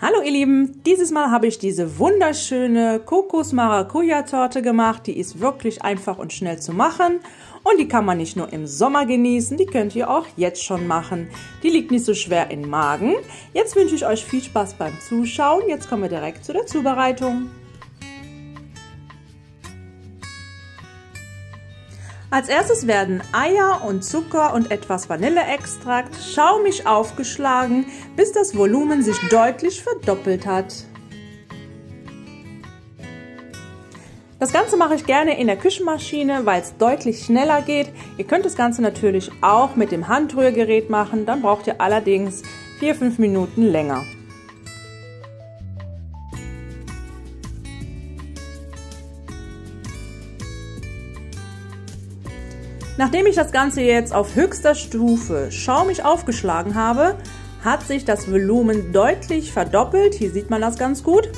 Hallo ihr Lieben, dieses Mal habe ich diese wunderschöne Kokos-Maracuja-Torte gemacht. Die ist wirklich einfach und schnell zu machen und die kann man nicht nur im Sommer genießen, die könnt ihr auch jetzt schon machen. Die liegt nicht so schwer im Magen. Jetzt wünsche ich euch viel Spaß beim Zuschauen. Jetzt kommen wir direkt zu der Zubereitung. Als erstes werden Eier und Zucker und etwas Vanilleextrakt schaumig aufgeschlagen, bis das Volumen sich deutlich verdoppelt hat. Das Ganze mache ich gerne in der Küchenmaschine, weil es deutlich schneller geht. Ihr könnt das Ganze natürlich auch mit dem Handrührgerät machen, dann braucht ihr allerdings 4-5 Minuten länger. Nachdem ich das Ganze jetzt auf höchster Stufe schaumig aufgeschlagen habe, hat sich das Volumen deutlich verdoppelt. Hier sieht man das ganz gut.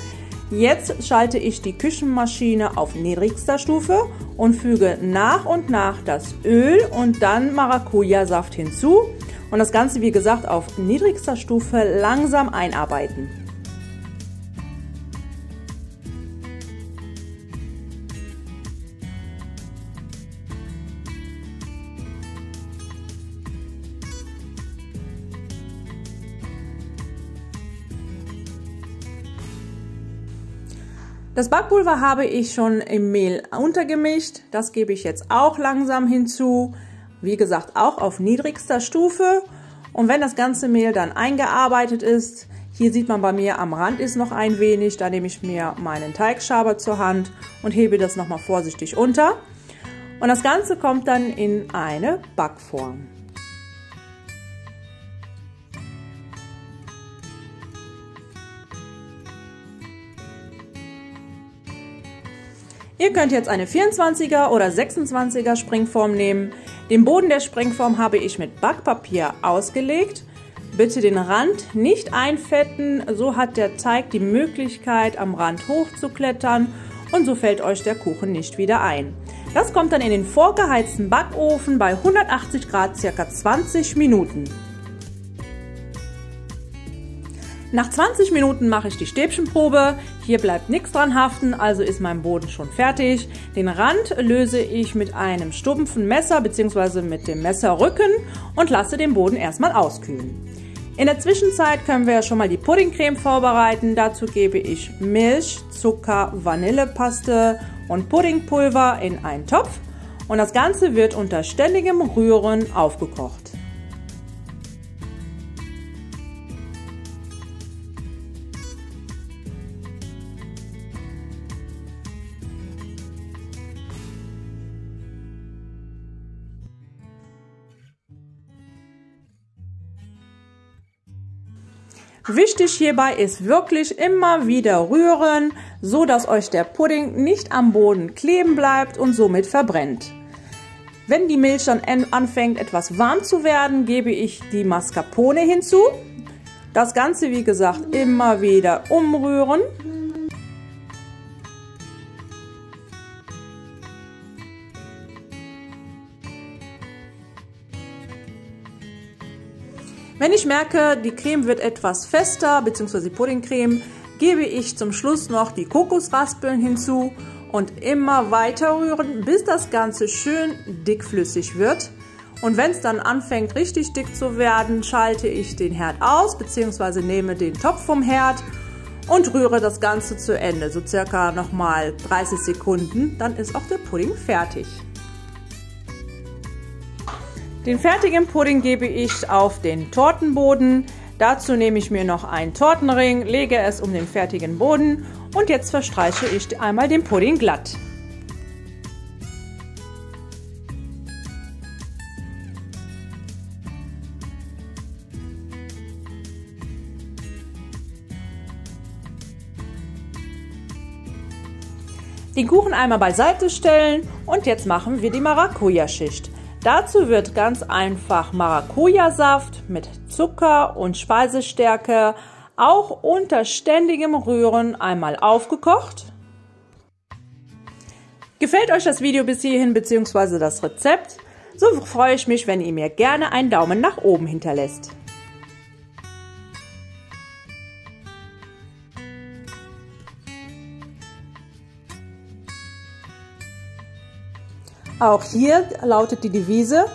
Jetzt schalte ich die Küchenmaschine auf niedrigster Stufe und füge nach und nach das Öl und dann Maracuja-Saft hinzu. Und das Ganze, wie gesagt, auf niedrigster Stufe langsam einarbeiten. Das Backpulver habe ich schon im Mehl untergemischt. Das gebe ich jetzt auch langsam hinzu. Wie gesagt, auch auf niedrigster Stufe. Und wenn das ganze Mehl dann eingearbeitet ist, hier sieht man bei mir am Rand ist noch ein wenig, da nehme ich mir meinen Teigschaber zur Hand und hebe das nochmal vorsichtig unter. Und das Ganze kommt dann in eine Backform. Ihr könnt jetzt eine 24er oder 26er Springform nehmen. Den Boden der Springform habe ich mit Backpapier ausgelegt. Bitte den Rand nicht einfetten, so hat der Teig die Möglichkeit am Rand hochzuklettern und so fällt euch der Kuchen nicht wieder ein. Das kommt dann in den vorgeheizten Backofen bei 180 Grad ca. 20 Minuten. Nach 20 Minuten mache ich die Stäbchenprobe. Hier bleibt nichts dran haften, also ist mein Boden schon fertig. Den Rand löse ich mit einem stumpfen Messer bzw. mit dem Messerrücken und lasse den Boden erstmal auskühlen. In der Zwischenzeit können wir ja schon mal die Puddingcreme vorbereiten. Dazu gebe ich Milch, Zucker, Vanillepaste und Puddingpulver in einen Topf und das Ganze wird unter ständigem Rühren aufgekocht. Wichtig hierbei ist wirklich immer wieder rühren, so dass euch der Pudding nicht am Boden kleben bleibt und somit verbrennt. Wenn die Milch dann anfängt etwas warm zu werden, gebe ich die Mascarpone hinzu. Das Ganze, wie gesagt, immer wieder umrühren. Wenn ich merke, die Creme wird etwas fester, bzw. die Puddingcreme, gebe ich zum Schluss noch die Kokosraspeln hinzu und immer weiter rühren, bis das Ganze schön dickflüssig wird. Und wenn es dann anfängt richtig dick zu werden, schalte ich den Herd aus, bzw. nehme den Topf vom Herd und rühre das Ganze zu Ende. So circa nochmal 30 Sekunden, dann ist auch der Pudding fertig. Den fertigen Pudding gebe ich auf den Tortenboden. Dazu nehme ich mir noch einen Tortenring, lege es um den fertigen Boden und jetzt verstreiche ich einmal den Pudding glatt. Den Kuchen einmal beiseite stellen und jetzt machen wir die Maracuja-Schicht. Dazu wird ganz einfach Maracuja-Saft mit Zucker und Speisestärke auch unter ständigem Rühren einmal aufgekocht. Gefällt euch das Video bis hierhin bzw. das Rezept? So freue ich mich, wenn ihr mir gerne einen Daumen nach oben hinterlässt. Auch hier lautet die Devise: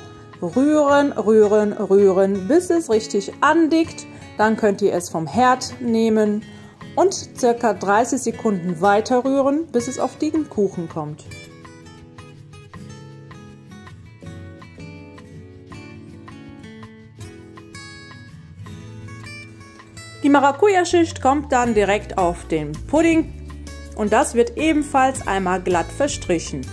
rühren, rühren, rühren, bis es richtig andickt. Dann könnt ihr es vom Herd nehmen und ca. 30 Sekunden weiter rühren, bis es auf den Kuchen kommt. Die Maracuja-Schicht kommt dann direkt auf den Pudding und das wird ebenfalls einmal glatt verstrichen.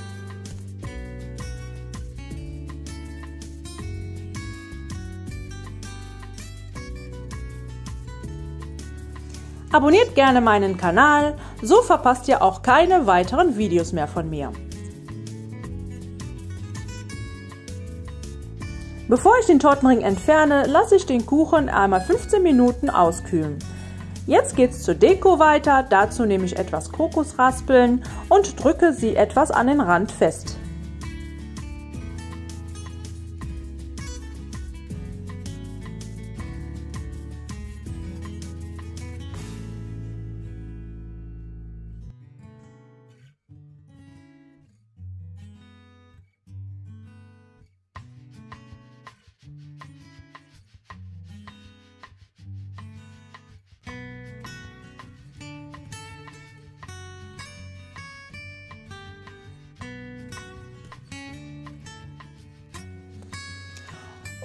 Abonniert gerne meinen Kanal, so verpasst ihr auch keine weiteren Videos mehr von mir. Bevor ich den Tortenring entferne, lasse ich den Kuchen einmal 15 Minuten auskühlen. Jetzt geht's zur Deko weiter, dazu nehme ich etwas Kokosraspeln und drücke sie etwas an den Rand fest.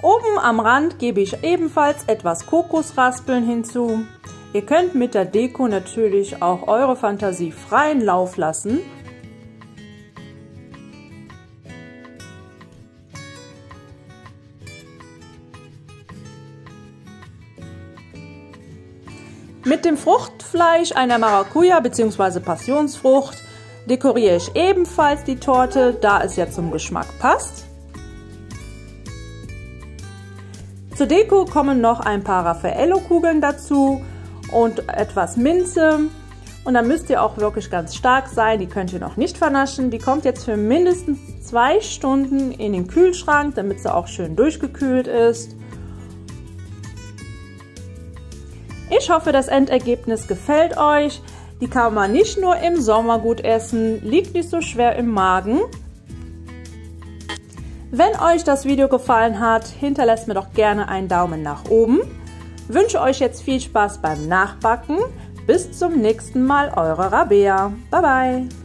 Oben am Rand gebe ich ebenfalls etwas Kokosraspeln hinzu. Ihr könnt mit der Deko natürlich auch eure Fantasie freien Lauf lassen. Mit dem Fruchtfleisch einer Maracuja bzw. Passionsfrucht dekoriere ich ebenfalls die Torte, da es ja zum Geschmack passt. Zur Deko kommen noch ein paar Raffaello-Kugeln dazu und etwas Minze. Und dann müsst ihr auch wirklich ganz stark sein, die könnt ihr noch nicht vernaschen. Die kommt jetzt für mindestens 2 Stunden in den Kühlschrank, damit sie auch schön durchgekühlt ist. Ich hoffe, das Endergebnis gefällt euch. Die kann man nicht nur im Sommer gut essen, liegt nicht so schwer im Magen. Wenn euch das Video gefallen hat, hinterlasst mir doch gerne einen Daumen nach oben. Ich wünsche euch jetzt viel Spaß beim Nachbacken. Bis zum nächsten Mal, eure Rabea. Bye bye.